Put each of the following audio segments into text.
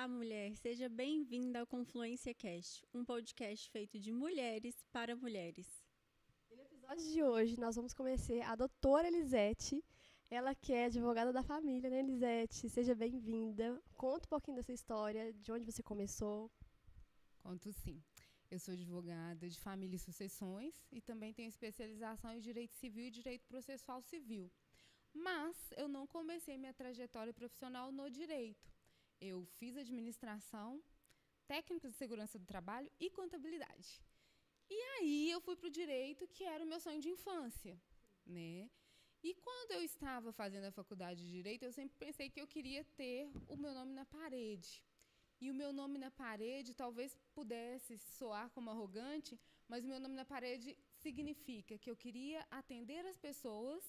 Olá, mulher! Seja bem-vinda ao Confluência Cast, um podcast feito de mulheres para mulheres. E no episódio de hoje, nós vamos conhecer a doutora Elisete, ela que é advogada da família, né, Elisete? Seja bem-vinda. Conta um pouquinho dessa história, de onde você começou. Conto sim. Eu sou advogada de família e sucessões e também tenho especialização em direito civil e direito processual civil. Mas eu não comecei minha trajetória profissional no direito. Eu fiz administração, técnica de segurança do trabalho e contabilidade. E aí eu fui para o direito, que era o meu sonho de infância, né? E quando eu estava fazendo a faculdade de direito, eu sempre pensei que eu queria ter o meu nome na parede. E o meu nome na parede talvez pudesse soar como arrogante, mas o meu nome na parede significa que eu queria atender as pessoas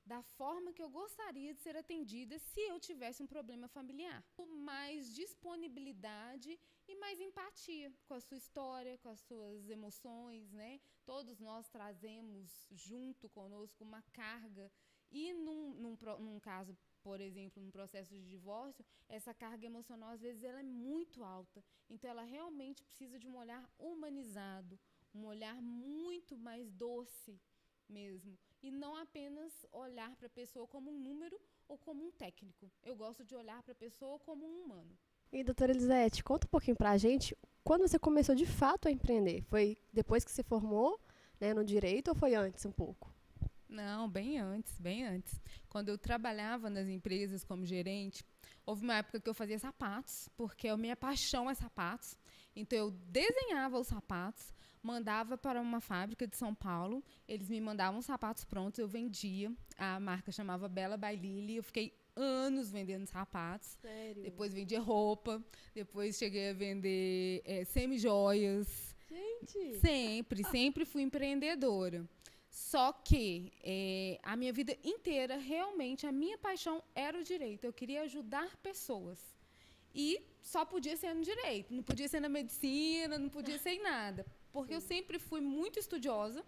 da forma que eu gostaria de ser atendida se eu tivesse um problema familiar. Com mais disponibilidade e mais empatia com a sua história, com as suas emoções, né? Todos nós trazemos junto conosco uma carga e num caso, por exemplo, num processo de divórcio, essa carga emocional, às vezes, ela é muito alta. Então, ela realmente precisa de um olhar humanizado, um olhar muito mais doce mesmo. E não apenas olhar para a pessoa como um número ou como um técnico. Eu gosto de olhar para a pessoa como um humano. E, doutora Elisete, conta um pouquinho pra gente, quando você começou de fato a empreender? Foi depois que se formou, né, no direito ou foi antes um pouco? Não, bem antes, bem antes. Quando eu trabalhava nas empresas como gerente, houve uma época que eu fazia sapatos, porque a minha paixão é sapatos. Então, eu desenhava os sapatos, mandava para uma fábrica de São Paulo, eles me mandavam os sapatos prontos, eu vendia. A marca chamava Bella by Lily, eu fiquei anos vendendo sapatos. Sério? Depois vendia roupa, depois cheguei a vender semi-joias. Gente! Sempre fui empreendedora. Só que a minha vida inteira, realmente, a minha paixão era o direito. Eu queria ajudar pessoas. E só podia ser no direito. Não podia ser na medicina, não podia ser em nada. Porque eu sempre fui muito estudiosa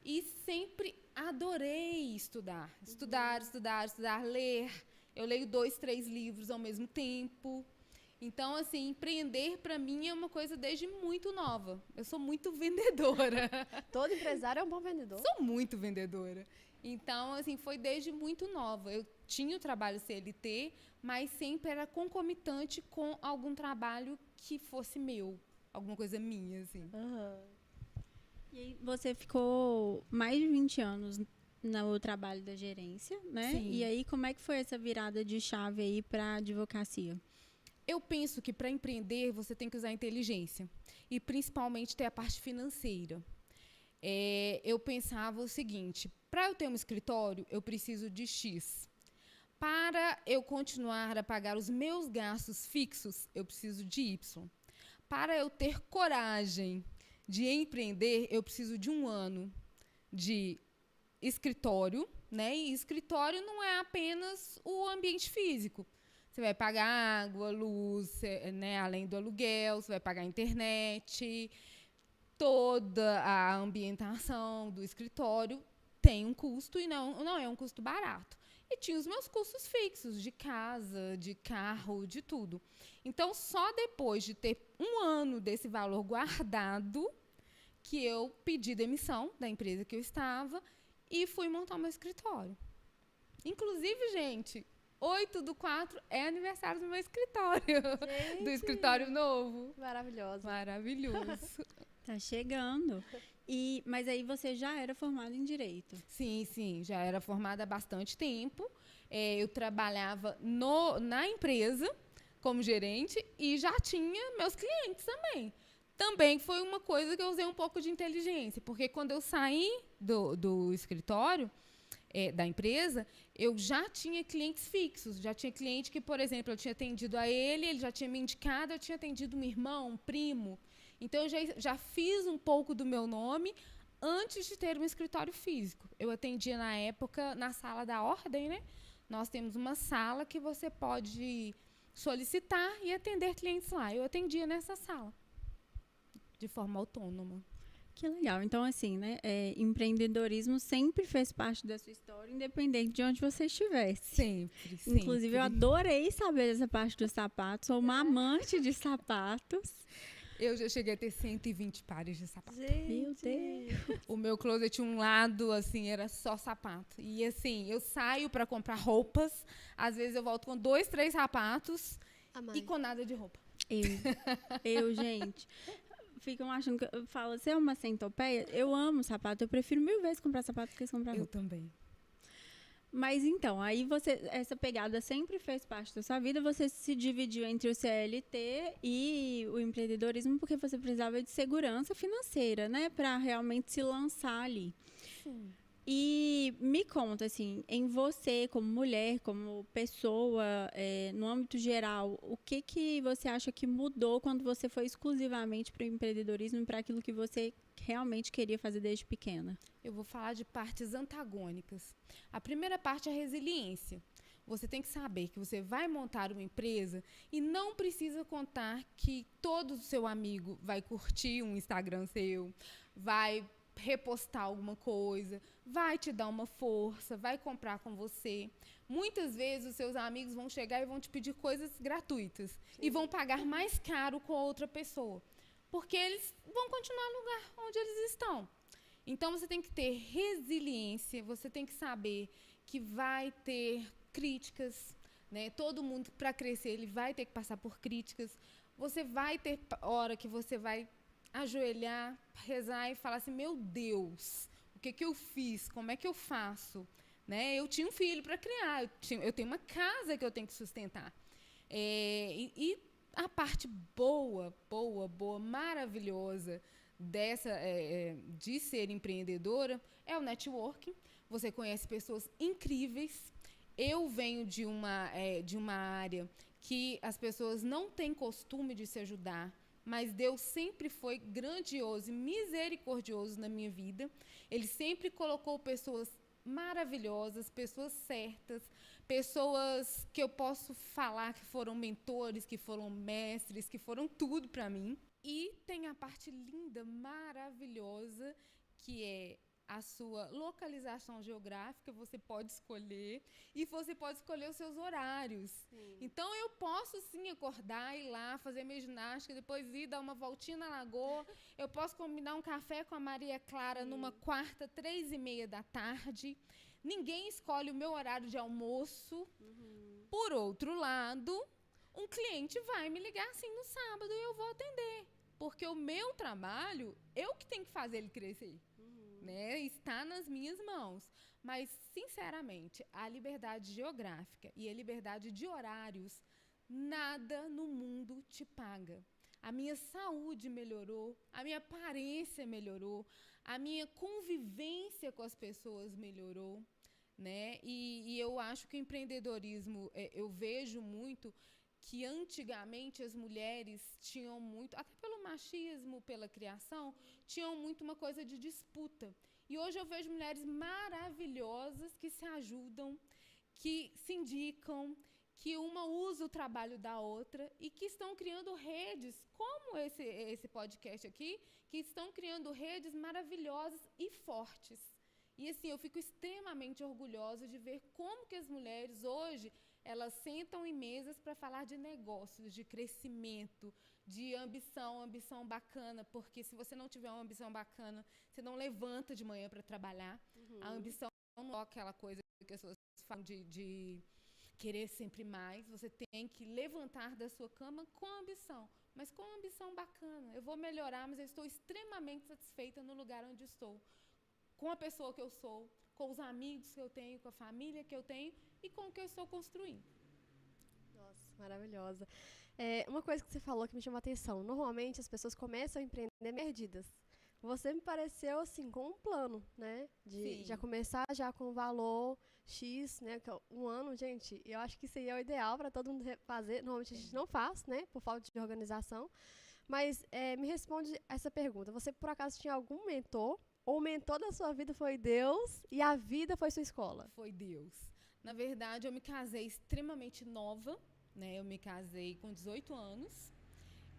e sempre adorei estudar. Estudar, ler. Eu leio 2, 3 livros ao mesmo tempo. Então, assim, empreender para mim é uma coisa desde muito nova. Eu sou muito vendedora. Todo empresário é um bom vendedor. Sou muito vendedora. Então, assim, foi desde muito nova. Eu tinha o trabalho CLT, mas sempre era concomitante com algum trabalho que fosse meu. Alguma coisa minha, assim. Uhum. E aí você ficou mais de 20 anos no trabalho da gerência, né? Sim. E aí como é que foi essa virada de chave aí para advocacia? Eu penso que para empreender você tem que usar a inteligência e principalmente ter a parte financeira. Eu pensava o seguinte, para eu ter um escritório, eu preciso de X. Para eu continuar a pagar os meus gastos fixos, eu preciso de Y. Para eu ter coragem de empreender, eu preciso de 1 ano de escritório, né? E escritório não é apenas o ambiente físico. Você vai pagar água, luz, né? Além do aluguel, você vai pagar a internet, toda a ambientação do escritório tem um custo e não é um custo barato. E tinha os meus custos fixos, de casa, de carro, de tudo. Então, só depois de ter 1 ano desse valor guardado, que eu pedi demissão da empresa que eu estava e fui montar o meu escritório. Inclusive, gente, 8/4 é aniversário do meu escritório. Gente. Do escritório novo. Maravilhosa. Maravilhoso. Tá chegando. Mas aí você já era formada em Direito. Sim, já era formada há bastante tempo. Eu trabalhava na empresa como gerente e já tinha meus clientes também. Também foi uma coisa que eu usei um pouco de inteligência, porque quando eu saí do escritório, da empresa, eu já tinha clientes fixos. Já tinha cliente que, por exemplo, eu tinha atendido a ele já tinha me indicado, eu tinha atendido um irmão, um primo. Então, eu já fiz um pouco do meu nome antes de ter um escritório físico. Eu atendia, na época, na sala da ordem, né? Nós temos uma sala que você pode solicitar e atender clientes lá. Eu atendia nessa sala, de forma autônoma. Que legal. Então, assim, né? Empreendedorismo sempre fez parte da sua história, independente de onde você estivesse. Sempre. Inclusive, eu adorei saber essa parte dos sapatos. Sou uma amante de sapatos. Eu já cheguei a ter 120 pares de sapato. Meu Deus. O meu closet, um lado, assim, era só sapato. E, assim, eu saio para comprar roupas. Às vezes eu volto com 2, 3 sapatos e com nada de roupa. Gente... Ficam achando que eu falo, você é uma centopeia? Eu amo sapato, eu prefiro 1000 vezes comprar sapato do que comprar roupa. Eu também. Mas então, aí essa pegada sempre fez parte da sua vida, você se dividiu entre o CLT e o empreendedorismo porque você precisava de segurança financeira, né? Pra realmente se lançar ali. Sim. E me conta, assim, em você, como mulher, como pessoa, no âmbito geral, o que você acha que mudou quando você foi exclusivamente para o empreendedorismo e para aquilo que você realmente queria fazer desde pequena? Eu vou falar de partes antagônicas. A primeira parte é a resiliência. Você tem que saber que você vai montar uma empresa e não precisa contar que todo o seu amigo vai curtir um Instagram seu, vai repostar alguma coisa, vai te dar uma força, vai comprar com você. Muitas vezes os seus amigos vão chegar e vão te pedir coisas gratuitas e vão pagar mais caro com a outra pessoa, porque eles vão continuar no lugar onde eles estão. Então você tem que ter resiliência, você tem que saber que vai ter críticas, né? Todo mundo, para crescer, ele vai ter que passar por críticas. Você vai ter hora que você vai ajoelhar, rezar e falar assim, meu Deus, o que eu fiz? Como é que eu faço? Né? Eu tinha um filho para criar, eu tenho uma casa que eu tenho que sustentar. E a parte boa, maravilhosa de ser empreendedora é o networking. Você conhece pessoas incríveis. Eu venho de uma área que as pessoas não têm costume de se ajudar, mas Deus sempre foi grandioso e misericordioso na minha vida. Ele sempre colocou pessoas maravilhosas, pessoas certas, pessoas que eu posso falar que foram mentores, que foram mestres, que foram tudo para mim. E tem a parte linda, maravilhosa, que é a sua localização geográfica, você pode escolher, e você pode escolher os seus horários. Sim. Então, eu posso, sim, acordar, ir lá, fazer minha ginástica, depois ir dar uma voltinha na lagoa, eu posso combinar um café com a Maria Clara numa quarta, 3h30 da tarde. Ninguém escolhe o meu horário de almoço. Por outro lado, um cliente vai me ligar assim no sábado e eu vou atender, porque o meu trabalho, eu que tenho que fazer ele crescer. Né, está nas minhas mãos. Mas, sinceramente, a liberdade geográfica e a liberdade de horários, nada no mundo te paga. A minha saúde melhorou, a minha aparência melhorou, a minha convivência com as pessoas melhorou. Né? E eu acho que o empreendedorismo, eu vejo muito que antigamente as mulheres tinham muito, até pelo machismo, pela criação, tinham muito uma coisa de disputa. E hoje eu vejo mulheres maravilhosas que se ajudam, que se indicam, que uma usa o trabalho da outra e que estão criando redes, como esse podcast aqui, que estão criando redes maravilhosas e fortes. E assim, eu fico extremamente orgulhosa de ver como que as mulheres hoje, elas sentam em mesas para falar de negócios, de crescimento, de ambição bacana, porque se você não tiver uma ambição bacana, você não levanta de manhã para trabalhar. A ambição não é aquela coisa que as pessoas falam de querer sempre mais. Você tem que levantar da sua cama com ambição, mas com uma ambição bacana. Eu vou melhorar, mas eu estou extremamente satisfeita no lugar onde estou, com a pessoa que eu sou, com os amigos que eu tenho, com a família que eu tenho e com o que eu estou construindo. Nossa, maravilhosa. Uma coisa que você falou que me chamou a atenção, normalmente as pessoas começam a empreender perdidas. Você me pareceu assim, com um plano, né? De já começar já com o valor X, né? Que é um ano, gente, eu acho que isso aí é o ideal para todo mundo fazer. Normalmente a gente não faz, né? Por falta de organização. Mas me responde essa pergunta. Você, por acaso, tinha algum mentor? Ou o mentor da sua vida foi Deus e a vida foi sua escola? Foi Deus. Na verdade, eu me casei extremamente nova, né? Eu me casei com 18 anos.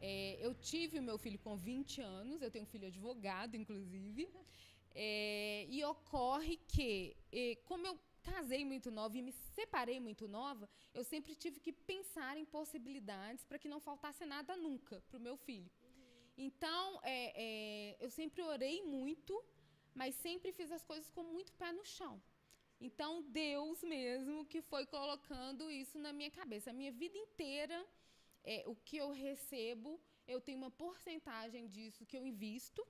Eu tive o meu filho com 20 anos, eu tenho um filho advogado, inclusive, e ocorre que, como eu casei muito nova e me separei muito nova, eu sempre tive que pensar em possibilidades para que não faltasse nada nunca para o meu filho. Então, eu sempre orei muito, mas sempre fiz as coisas com muito pé no chão. Então, Deus mesmo que foi colocando isso na minha cabeça. A minha vida inteira, o que eu recebo, eu tenho uma porcentagem disso que eu invisto,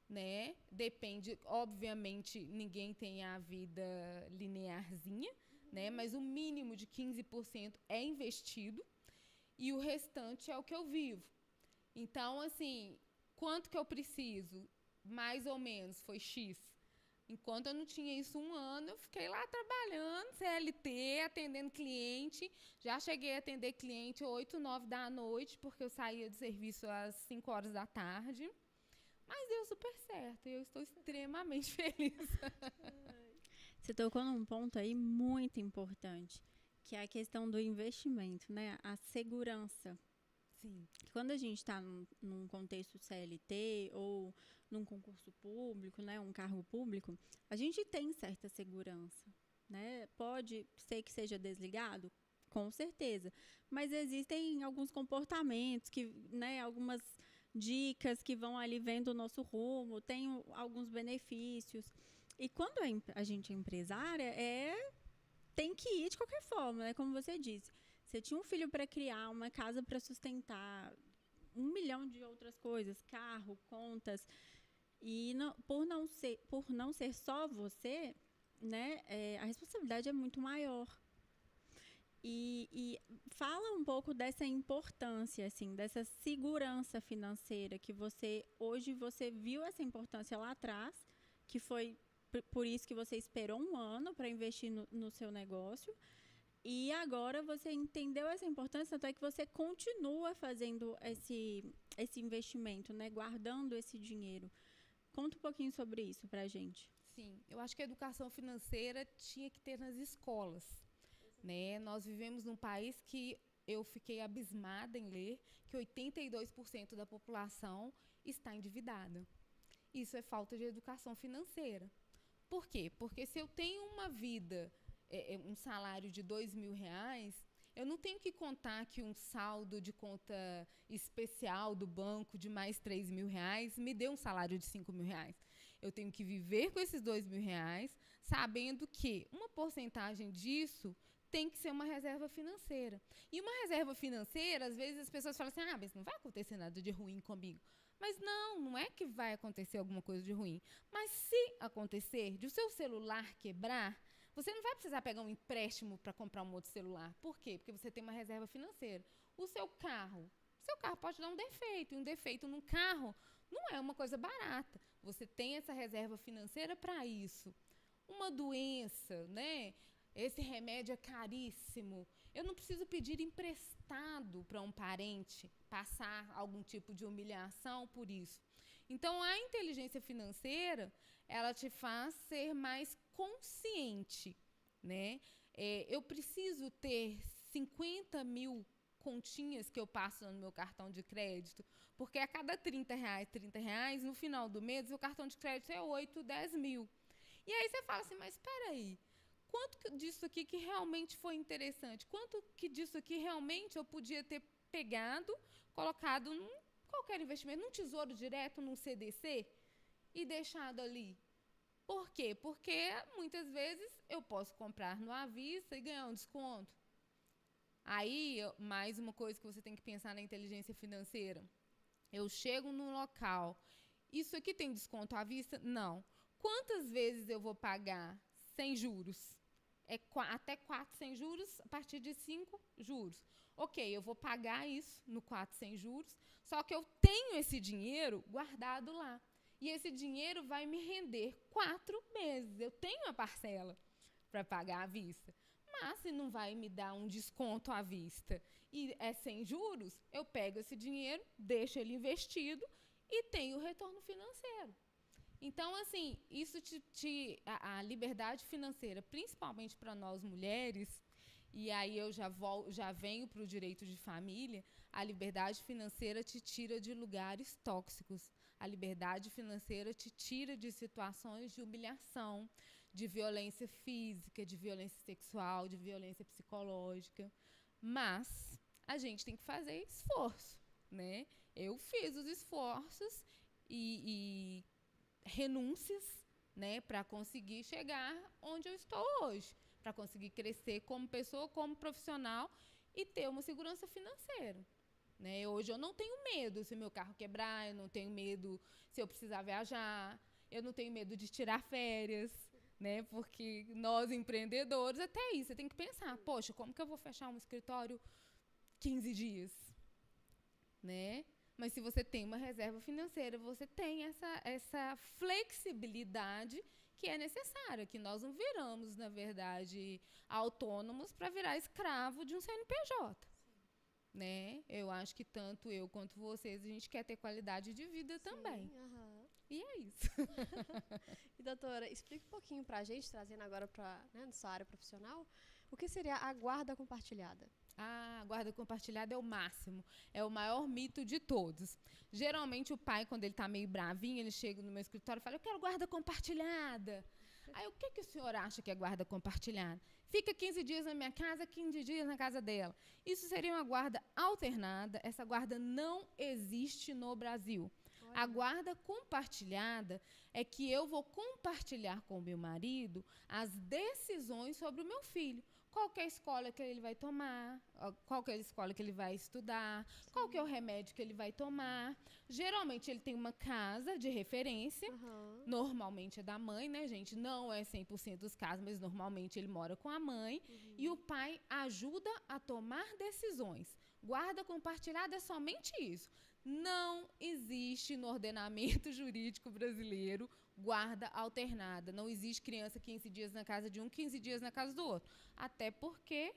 né? Depende, obviamente, ninguém tem a vida linearzinha, né? Mas o mínimo de 15% é investido e o restante é o que eu vivo. Então, assim, quanto que eu preciso? Mais ou menos, foi X. Enquanto eu não tinha isso 1 ano, eu fiquei lá trabalhando, CLT, atendendo cliente. Já cheguei a atender cliente 8, 9 da noite, porque eu saía de serviço às 5 horas da tarde. Mas deu super certo e eu estou extremamente feliz. Você tocou num ponto aí muito importante, que é a questão do investimento, né? A segurança. Sim. Quando a gente está num contexto CLT ou num concurso público, né, um cargo público, a gente tem certa segurança, né? Pode ser que seja desligado, com certeza, mas existem alguns comportamentos que, né, algumas dicas que vão ali vendo o nosso rumo, tem alguns benefícios. E quando a gente é empresária, tem que ir de qualquer forma, né? Como você disse. Você tinha um filho para criar, uma casa para sustentar, 1 milhão de outras coisas, carro, contas. E por não ser só você, né, a responsabilidade é muito maior. E fala um pouco dessa importância, assim, dessa segurança financeira que hoje você viu essa importância lá atrás, que foi por isso que você esperou 1 ano para investir no seu negócio. E agora você entendeu essa importância, tanto é que você continua fazendo esse investimento, né? Guardando esse dinheiro. Conta um pouquinho sobre isso pra gente. Sim, eu acho que a educação financeira tinha que ter nas escolas, né? Nós vivemos num país que eu fiquei abismada em ler que 82% da população está endividada. Isso é falta de educação financeira. Por quê? Porque se eu tenho uma vida, um salário de R$2.000, eu não tenho que contar que um saldo de conta especial do banco de mais R$3.000 me dê um salário de R$5.000. Eu tenho que viver com esses R$2.000, sabendo que uma porcentagem disso tem que ser uma reserva financeira. E uma reserva financeira, às vezes as pessoas falam assim, mas não vai acontecer nada de ruim comigo. Mas não é que vai acontecer alguma coisa de ruim. Mas se acontecer de o seu celular quebrar, você não vai precisar pegar um empréstimo para comprar um outro celular. Por quê? Porque você tem uma reserva financeira. O seu carro pode dar um defeito. E um defeito num carro não é uma coisa barata. Você tem essa reserva financeira para isso. Uma doença, né? Esse remédio é caríssimo. Eu não preciso pedir emprestado para um parente passar algum tipo de humilhação por isso. Então, a inteligência financeira, ela te faz ser mais consciente, né? Eu preciso ter 50 mil continhas que eu passo no meu cartão de crédito, porque a cada R$30, no final do mês, o cartão de crédito é 8, 10 mil. E aí você fala assim, mas espera aí, quanto disso aqui que realmente foi interessante? Quanto que disso aqui realmente eu podia ter pegado, colocado num qualquer investimento, num tesouro direto, num CDC e deixado ali? Por quê? Porque muitas vezes eu posso comprar no à vista e ganhar um desconto. Aí, mais uma coisa que você tem que pensar na inteligência financeira. Eu chego num local, isso aqui tem desconto à vista? Não. Quantas vezes eu vou pagar sem juros? Até 4 sem juros, a partir de 5 juros. Ok, eu vou pagar isso no 4 sem juros, só que eu tenho esse dinheiro guardado lá. E esse dinheiro vai me render 4 meses. Eu tenho a parcela para pagar à vista. Mas se não vai me dar um desconto à vista e é sem juros, eu pego esse dinheiro, deixo ele investido e tenho retorno financeiro. Então, assim, isso a liberdade financeira, principalmente para nós mulheres, E aí eu já venho para o direito de família. A liberdade financeira te tira de lugares tóxicos. A liberdade financeira te tira de situações de humilhação, de violência física, de violência sexual, de violência psicológica. Mas a gente tem que fazer esforço, né? Eu fiz os esforços e renúncias, né, para conseguir chegar onde eu estou hoje, para conseguir crescer como pessoa, como profissional e ter uma segurança financeira. Né? Hoje eu não tenho medo se meu carro quebrar, eu não tenho medo se eu precisar viajar, eu não tenho medo de tirar férias, né? Porque nós empreendedores, até isso, você tem que pensar, poxa, como que eu vou fechar um escritório 15 dias? Né? Mas se você tem uma reserva financeira, você tem essa flexibilidade que é necessária, que nós não viramos, na verdade, autônomos para virar escravo de um CNPJ. Né? Eu acho que tanto eu quanto vocês, a gente quer ter qualidade de vida também. E é isso. E, doutora, explica um pouquinho para a gente, trazendo agora para, né, sua área profissional, o que seria a guarda compartilhada? A guarda compartilhada é o máximo, é o maior mito de todos. Geralmente o pai, quando ele está meio bravinho, ele chega no meu escritório e fala, eu quero guarda compartilhada. Aí o que o senhor acha que é guarda compartilhada? Fica 15 dias na minha casa, 15 dias na casa dela. Isso seria uma guarda alternada, essa guarda não existe no Brasil. Olha. A guarda compartilhada é que eu vou compartilhar com o meu marido as decisões sobre o meu filho. Qual que é a escola que ele vai tomar, qual que é a escola que ele vai estudar, qual que é o remédio que ele vai tomar. Geralmente ele tem uma casa de referência, normalmente é da mãe, né, gente? Não é 100% dos casos, mas normalmente ele mora com a mãe. E o pai ajuda a tomar decisões. Guarda compartilhada é somente isso. Não existe no ordenamento jurídico brasileiro guarda alternada. Não existe criança 15 dias na casa de um, 15 dias na casa do outro. Até porque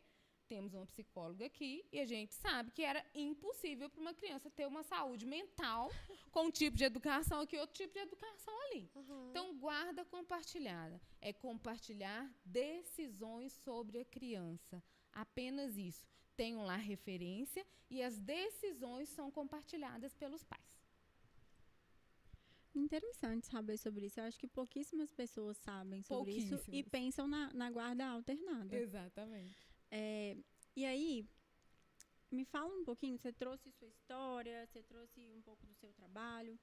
temos uma psicóloga aqui e a gente sabe que era impossível para uma criança ter uma saúde mental com um tipo de educação aqui e outro tipo de educação ali. Então, guarda compartilhada é compartilhar decisões sobre a criança. Apenas isso. Tenham lá referência e as decisões são compartilhadas pelos pais. Interessante saber sobre isso. Eu acho que pouquíssimas pessoas sabem sobre isso e pensam na guarda alternada. Exatamente. E aí, me fala um pouquinho, você trouxe sua história, você trouxe um pouco do seu trabalho.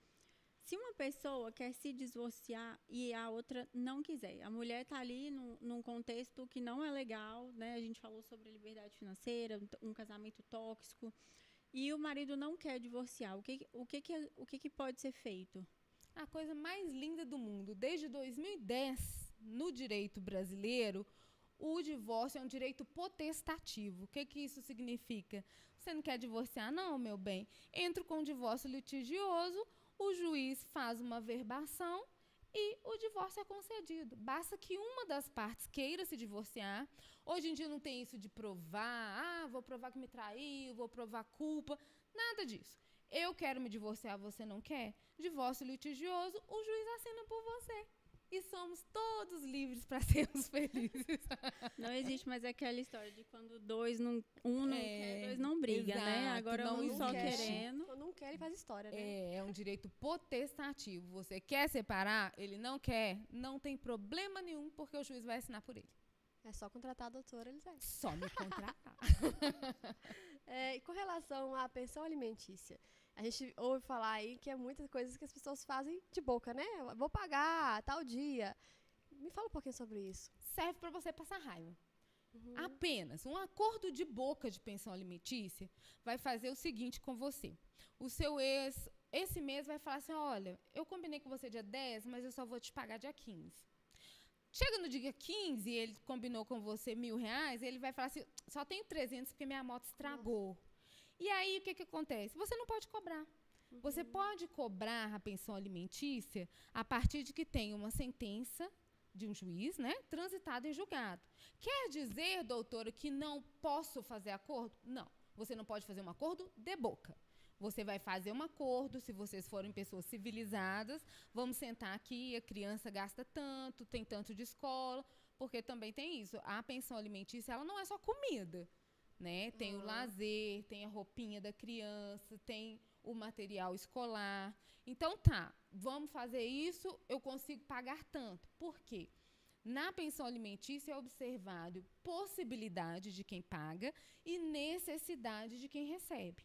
Se uma pessoa quer se divorciar e a outra não quiser, a mulher está ali num contexto que não é legal, né? A gente falou sobre liberdade financeira, um casamento tóxico, e o marido não quer divorciar. O que pode ser feito? A coisa mais linda do mundo. Desde 2010, no direito brasileiro, o divórcio é um direito potestativo. O que isso significa? Você não quer divorciar? Não, meu bem. Entra com um divórcio litigioso, o juiz faz uma verbação e o divórcio é concedido. Basta que uma das partes queira se divorciar. Hoje em dia não tem isso de provar, vou provar que me traiu, vou provar culpa, nada disso. Eu quero me divorciar, você não quer? Divórcio litigioso, o juiz assina por você. E somos todos livres para sermos felizes. Não existe mais aquela história de quando um não quer, dois não brigam, né? Agora não um só existe. querendo. Quando não quer, ele faz história, né? É um direito potestativo. Você quer separar, ele não quer, não tem problema nenhum, porque o juiz vai assinar por ele. É só contratar a doutora Elisete. Só me contratar. E com relação à pensão alimentícia, a gente ouve falar aí que é muitas coisas que as pessoas fazem de boca, né? Vou pagar tal dia. Me fala um pouquinho sobre isso. Serve para você passar raiva. Apenas um acordo de boca de pensão alimentícia vai fazer o seguinte com você. O seu ex, esse mês, vai falar assim, olha, eu combinei com você dia 10, mas eu só vou te pagar dia 15. Chega no dia 15, ele combinou com você R$1.000, ele vai falar assim, só tenho 300 porque minha moto estragou. Nossa. E aí, o que acontece? Você não pode cobrar. Você pode cobrar a pensão alimentícia a partir de que tenha uma sentença de um juiz, né, transitada em julgado. Quer dizer, doutora, que não posso fazer acordo? Não. Você não pode fazer um acordo de boca. Você vai fazer um acordo, se vocês forem pessoas civilizadas, vamos sentar aqui, a criança gasta tanto, tem tanto de escola, porque também tem isso. A pensão alimentícia, ela não é só comida, né? Tem o lazer, tem a roupinha da criança, tem o material escolar. Então, vamos fazer isso, eu consigo pagar tanto. Por quê? Na pensão alimentícia é observado possibilidade de quem paga e necessidade de quem recebe.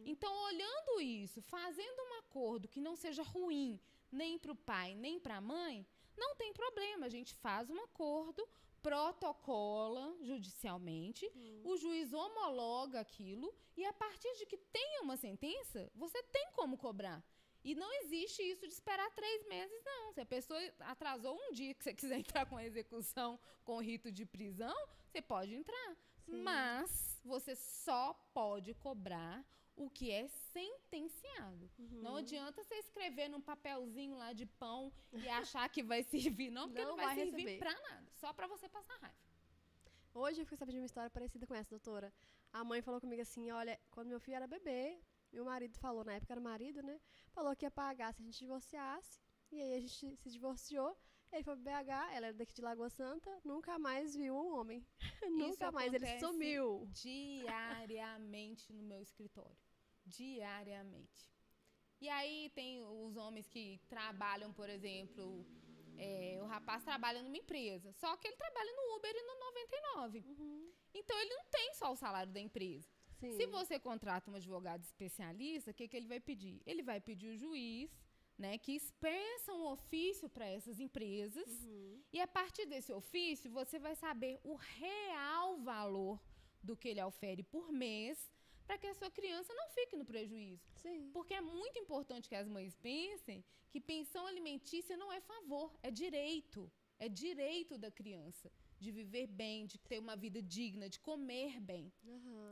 Então, olhando isso, fazendo um acordo que não seja ruim nem para o pai, nem para a mãe, não tem problema. A gente faz um acordo, protocola judicialmente, o juiz homologa aquilo e, a partir de que tenha uma sentença, você tem como cobrar. E não existe isso de esperar 3 meses, não. Se a pessoa atrasou um dia que você quiser entrar com a execução com rito de prisão, você pode entrar. Sim. Mas você só pode cobrar o que é sentenciado. Não adianta você escrever num papelzinho lá de pão e achar que vai servir, não, porque não vai servir pra nada. Só pra você passar raiva. Hoje eu fui saber de uma história parecida com essa, doutora. A mãe falou comigo assim, olha, quando meu filho era bebê, meu marido falou, na época era marido, né? Falou que ia pagar se a gente divorciasse. E aí a gente se divorciou. Ele foi pro BH, ela era daqui de Lagoa Santa, nunca mais viu um homem. Nunca mais, ele sumiu. Diariamente no meu escritório. Diariamente. E aí tem os homens que trabalham, por exemplo, o rapaz trabalha numa empresa, só que ele trabalha no Uber e no 99. Então ele não tem só o salário da empresa. Sim. Se você contrata um advogado especialista, o que ele vai pedir? Ele vai pedir o juiz, né, que expressa um ofício para essas empresas, e a partir desse ofício você vai saber o real valor do que ele ofere por mês, para que a sua criança não fique no prejuízo. Sim. Porque é muito importante que as mães pensem que pensão alimentícia não é favor, é direito. É direito da criança de viver bem, de ter uma vida digna, de comer bem.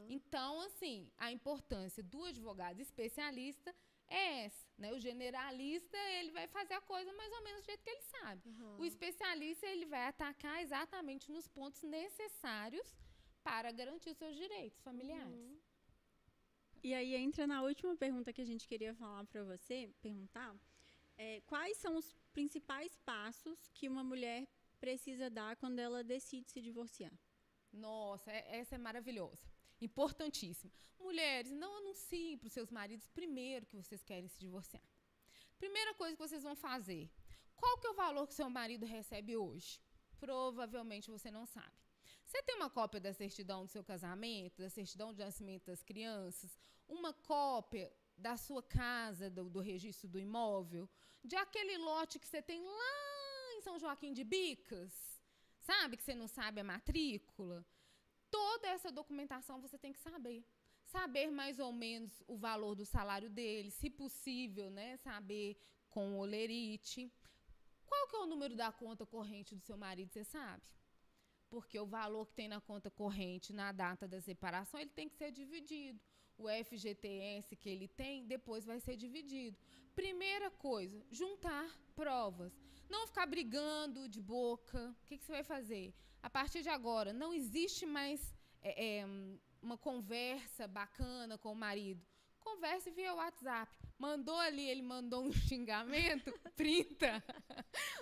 Então, assim, a importância do advogado especialista é essa, né? O generalista, ele vai fazer a coisa mais ou menos do jeito que ele sabe. O especialista, ele vai atacar exatamente nos pontos necessários para garantir os seus direitos familiares. E aí entra na última pergunta que a gente queria falar para você, perguntar, quais são os principais passos que uma mulher precisa dar quando ela decide se divorciar? Nossa, essa é maravilhosa. Importantíssimo. Mulheres, não anunciem para os seus maridos primeiro que vocês querem se divorciar. Primeira coisa que vocês vão fazer, qual que é o valor que seu marido recebe hoje? Provavelmente você não sabe. Você tem uma cópia da certidão do seu casamento, da certidão de nascimento das crianças, uma cópia da sua casa, do registro do imóvel, de aquele lote que você tem lá em São Joaquim de Bicas, sabe, que você não sabe a matrícula? Toda essa documentação você tem que saber. Saber mais ou menos o valor do salário dele, se possível, né, saber com o holerite. Qual que é o número da conta corrente do seu marido, você sabe? Porque o valor que tem na conta corrente na data da separação, ele tem que ser dividido. O FGTS que ele tem, depois vai ser dividido. Primeira coisa, juntar provas. Não ficar brigando de boca. O que você vai fazer? A partir de agora, não existe mais uma conversa bacana com o marido. Converse via WhatsApp. Mandou ali, ele mandou um xingamento, printa.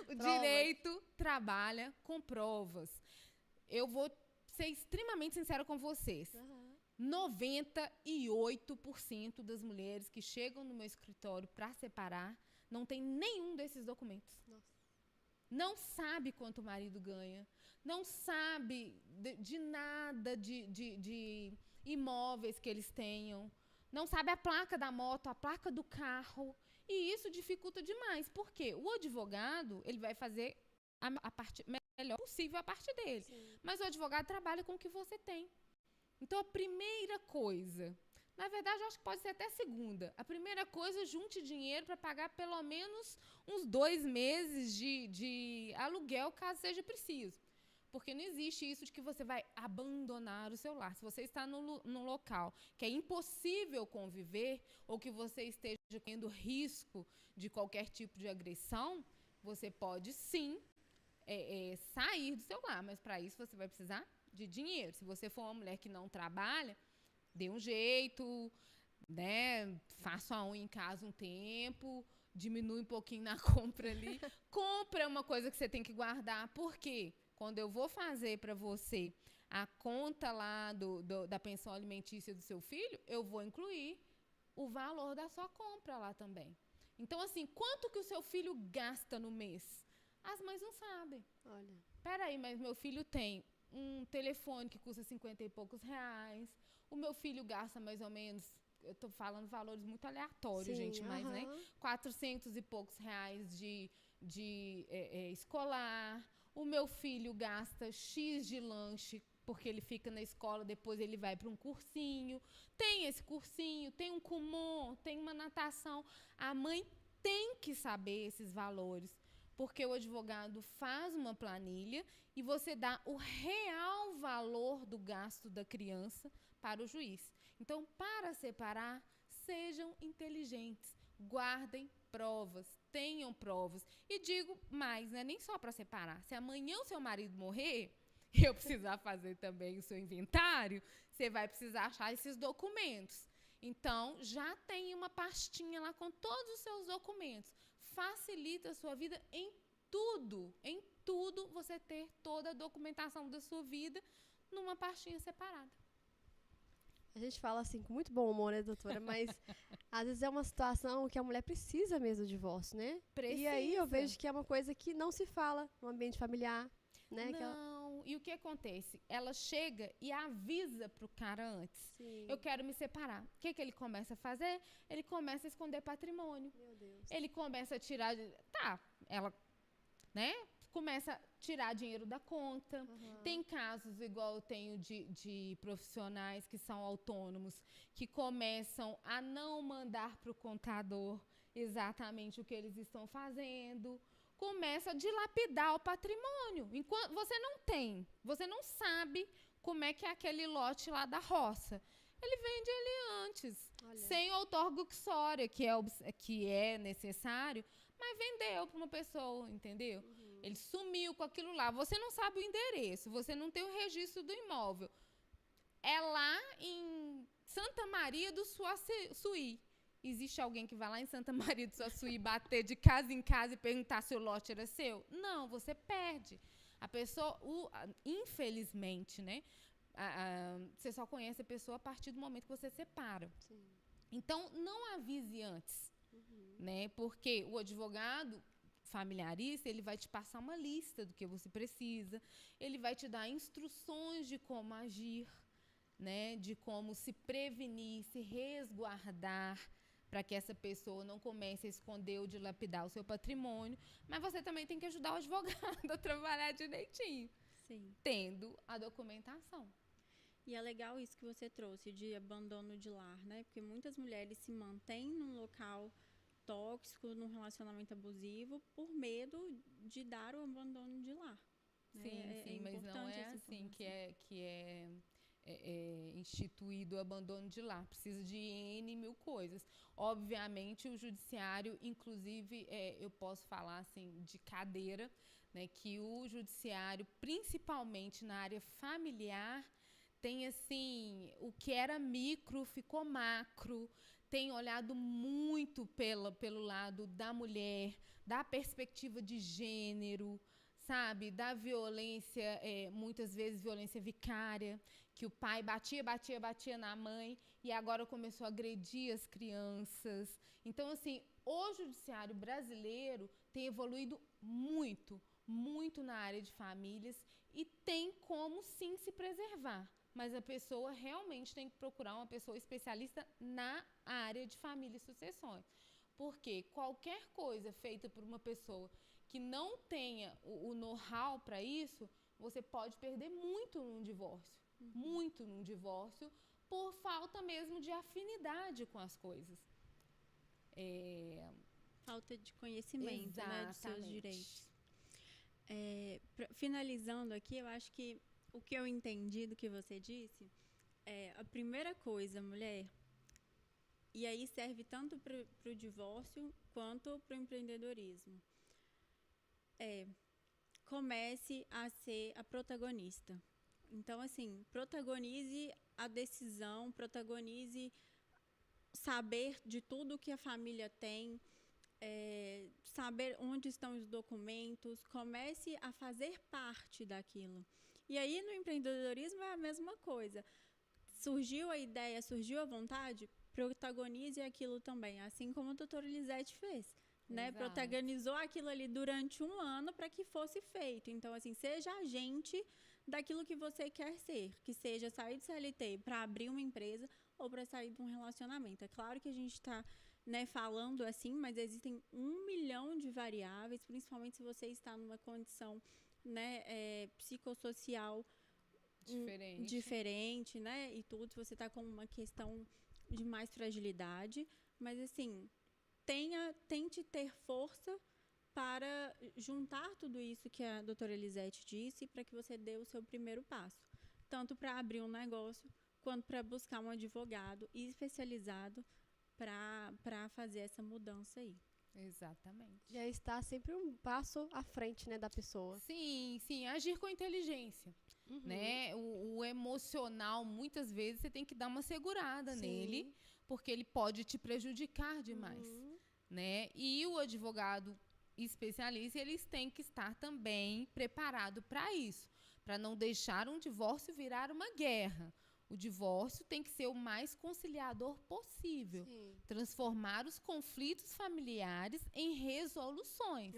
O direito trabalha com provas. Eu vou ser extremamente sincera com vocês. 98% das mulheres que chegam no meu escritório para separar não tem nenhum desses documentos. Nossa. Não sabe quanto o marido ganha, não sabe de nada de imóveis que eles tenham, não sabe a placa da moto, a placa do carro, e isso dificulta demais. Por quê? O advogado, ele vai fazer a parte melhor possível a parte dele. Sim. Mas o advogado trabalha com o que você tem. Então, a primeira coisa, na verdade, eu acho que pode ser até segunda. A primeira coisa, junte dinheiro para pagar pelo menos uns 2 meses de aluguel, caso seja preciso. Porque não existe isso de que você vai abandonar o seu lar. Se você está num local que é impossível conviver ou que você esteja correndo risco de qualquer tipo de agressão, você pode, sim, sair do seu lar. Mas, para isso, você vai precisar de dinheiro. Se você for uma mulher que não trabalha, dê um jeito, né? Faça a unha em casa um tempo, diminui um pouquinho na compra ali. Compra uma coisa que você tem que guardar. Por quê? quando eu vou fazer para você a conta lá da pensão alimentícia do seu filho, eu vou incluir o valor da sua compra lá também. Então, assim, quanto que o seu filho gasta no mês? As mães não sabem. Olha. Peraí, mas meu filho tem um telefone que custa 50 e poucos reais. O meu filho gasta mais ou menos, eu estou falando valores muito aleatórios, Sim, gente, mas, né? 400 e poucos reais de escolar. O meu filho gasta X de lanche, porque ele fica na escola, depois ele vai para um cursinho. Tem esse cursinho, tem um Kumon, tem uma natação. A mãe tem que saber esses valores, porque o advogado faz uma planilha e você dá o real valor do gasto da criança para o juiz. Então, para separar, sejam inteligentes, guardem provas, tenham provas. E digo mais, não é nem só para separar. Se amanhã o seu marido morrer, eu precisar fazer também o seu inventário, você vai precisar achar esses documentos. Então, já tem uma pastinha lá com todos os seus documentos. Facilita a sua vida em tudo você ter toda a documentação da sua vida numa pastinha separada. A gente fala assim com muito bom humor, né, doutora? Mas às vezes é uma situação que a mulher precisa mesmo do divórcio, né? Precisa. E aí eu vejo que é uma coisa que não se fala no ambiente familiar, né? Não, e o que acontece? Ela chega e avisa pro cara antes. Sim. Eu quero me separar. O que ele começa a fazer? Ele começa a esconder patrimônio. Meu Deus. Ele começa a tirar... ela, né? Começa a tirar dinheiro da conta. Uhum. Tem casos, igual eu tenho de profissionais que são autônomos, que começam a não mandar para o contador exatamente o que eles estão fazendo. Começa a dilapidar o patrimônio. Enquanto você não sabe como é que é aquele lote lá da roça. Ele vende ele antes, sem outorga uxória, que é necessário, mas vendeu para uma pessoa, entendeu? Uhum. Ele sumiu com aquilo lá. Você não sabe o endereço, você não tem o registro do imóvel. É lá em Santa Maria do Suaçuí. Existe alguém que vai lá em Santa Maria do Suaçuí bater de casa em casa e perguntar se o lote era seu? Não, você perde. A pessoa, infelizmente, né? Você só conhece a pessoa a partir do momento que você separa. Sim. Então, não avise antes, né? Porque o advogado familiarista, ele vai te passar uma lista do que você precisa, ele vai te dar instruções de como agir, né? De como se prevenir, se resguardar, para que essa pessoa não comece a esconder ou dilapidar o seu patrimônio, mas você também tem que ajudar o advogado a trabalhar direitinho. Sim. Tendo a documentação. E é legal isso que você trouxe, de abandono de lar, né? Porque muitas mulheres se mantêm num local tóxico, num relacionamento abusivo, por medo de dar o abandono de lar. Né? Sim, mas não é assim que é instituído o abandono de lar. Precisa de N mil coisas. Obviamente, o judiciário, inclusive, eu posso falar assim, de cadeira, né, que o judiciário, principalmente na área familiar, tem assim, o que era micro ficou macro, tem olhado muito pelo lado da mulher, da perspectiva de gênero, sabe, da violência, muitas vezes violência vicária, que o pai batia na mãe e agora começou a agredir as crianças. Então, assim, o judiciário brasileiro tem evoluído muito na área de famílias e tem como sim se preservar, mas a pessoa realmente tem que procurar uma pessoa especialista na área de família e sucessões, porque qualquer coisa feita por uma pessoa que não tenha o know-how para isso, você pode perder muito num divórcio, por falta mesmo de afinidade com as coisas. Falta de conhecimento, né, dos seus direitos. Finalizando aqui, eu acho que o que eu entendi do que você disse é a primeira coisa, mulher, e aí serve tanto para o divórcio quanto para o empreendedorismo. Comece a ser a protagonista. Então, assim, protagonize a decisão, protagonize saber de tudo que a família tem, saber onde estão os documentos, comece a fazer parte daquilo. E aí, no empreendedorismo é a mesma coisa. Surgiu a ideia, surgiu a vontade, protagonize aquilo também, assim como a doutora Elisete fez. Né? Protagonizou aquilo ali durante um ano para que fosse feito. Então, assim, seja agente daquilo que você quer ser, que seja sair do CLT para abrir uma empresa ou para sair de um relacionamento. É claro que a gente está, né, falando assim, mas existem 1 milhão de variáveis, principalmente se você está numa condição, né, psicossocial diferente, né, e tudo, se você está com uma questão de mais fragilidade, mas assim, tente ter força para juntar tudo isso que a doutora Elisete disse para que você dê o seu primeiro passo, tanto para abrir um negócio quanto para buscar um advogado especializado para fazer essa mudança aí. Exatamente. Já está sempre um passo à frente, né, da pessoa. Sim, agir com inteligência. Né? O emocional, muitas vezes, você tem que dar uma segurada nele, porque ele pode te prejudicar demais. Né? E o advogado especialista, eles têm que estar também preparado para isso, para não deixar um divórcio virar uma guerra. O divórcio tem que ser o mais conciliador possível, transformar os conflitos familiares em resoluções.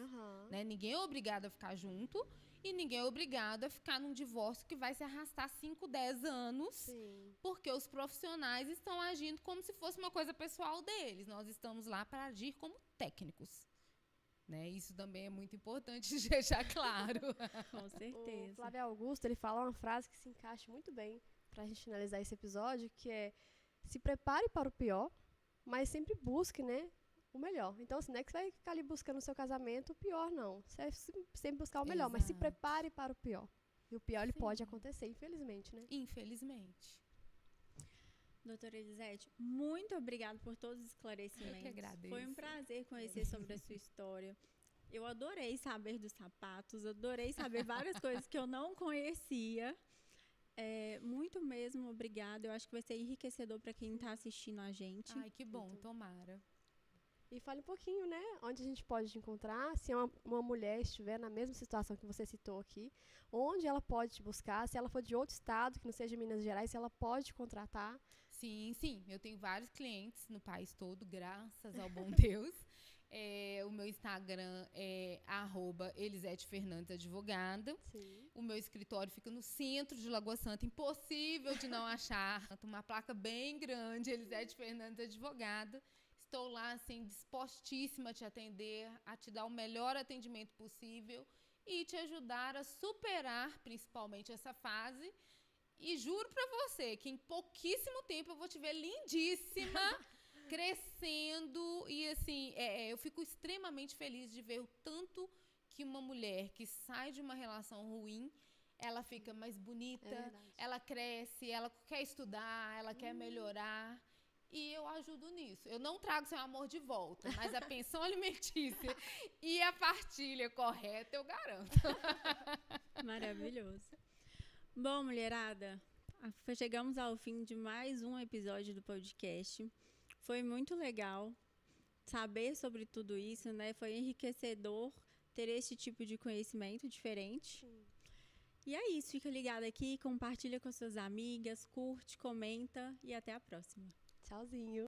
Né? Ninguém é obrigado a ficar junto e ninguém é obrigado a ficar num divórcio que vai se arrastar 5, 10 anos, porque os profissionais estão agindo como se fosse uma coisa pessoal deles. Nós estamos lá para agir como técnicos. Né? Isso também é muito importante deixar claro. Com certeza. O Flávio Augusto, ele fala uma frase que se encaixa muito bem para a gente finalizar esse episódio, que é: se prepare para o pior, mas sempre busque, né, o melhor. Então, assim, não é que você vai ficar ali buscando no seu casamento o pior, não. Você vai sempre buscar o melhor, mas se prepare para o pior. E o pior, ele pode acontecer, infelizmente, né? Infelizmente. Doutora Elisete, muito obrigada por todos os esclarecimentos. Eu que agradeço. Foi um prazer conhecer sobre a sua história. Eu adorei saber dos sapatos, adorei saber várias coisas que eu não conhecia. Muito mesmo, obrigada. Eu acho que vai ser enriquecedor para quem está assistindo a gente. Ai, que bom, tomara. E fale um pouquinho, né, onde a gente pode te encontrar, se uma mulher estiver na mesma situação que você citou aqui, onde ela pode te buscar, se ela for de outro estado, que não seja Minas Gerais, se ela pode te contratar. Sim, eu tenho vários clientes no país todo, graças ao bom Deus. O meu Instagram é @EliseteFernandesAdvogada. O meu escritório fica no centro de Lagoa Santa, impossível de não achar. Uma placa bem grande, Elisete Fernandes Advogada. Estou lá, assim, dispostíssima a te atender, a te dar o melhor atendimento possível e te ajudar a superar, principalmente, essa fase. E juro pra você que em pouquíssimo tempo eu vou te ver lindíssima, crescendo. E, assim, eu fico extremamente feliz de ver o tanto que uma mulher que sai de uma relação ruim, ela fica mais bonita, ela cresce, ela quer estudar, ela quer melhorar. E eu ajudo nisso. Eu não trago seu amor de volta, mas a pensão alimentícia e a partilha correta eu garanto. Maravilhoso. Bom, mulherada, chegamos ao fim de mais um episódio do podcast. Foi muito legal saber sobre tudo isso, né? Foi enriquecedor ter esse tipo de conhecimento diferente. E é isso, fica ligado aqui, compartilha com suas amigas, curte, comenta e até a próxima. Tchauzinho.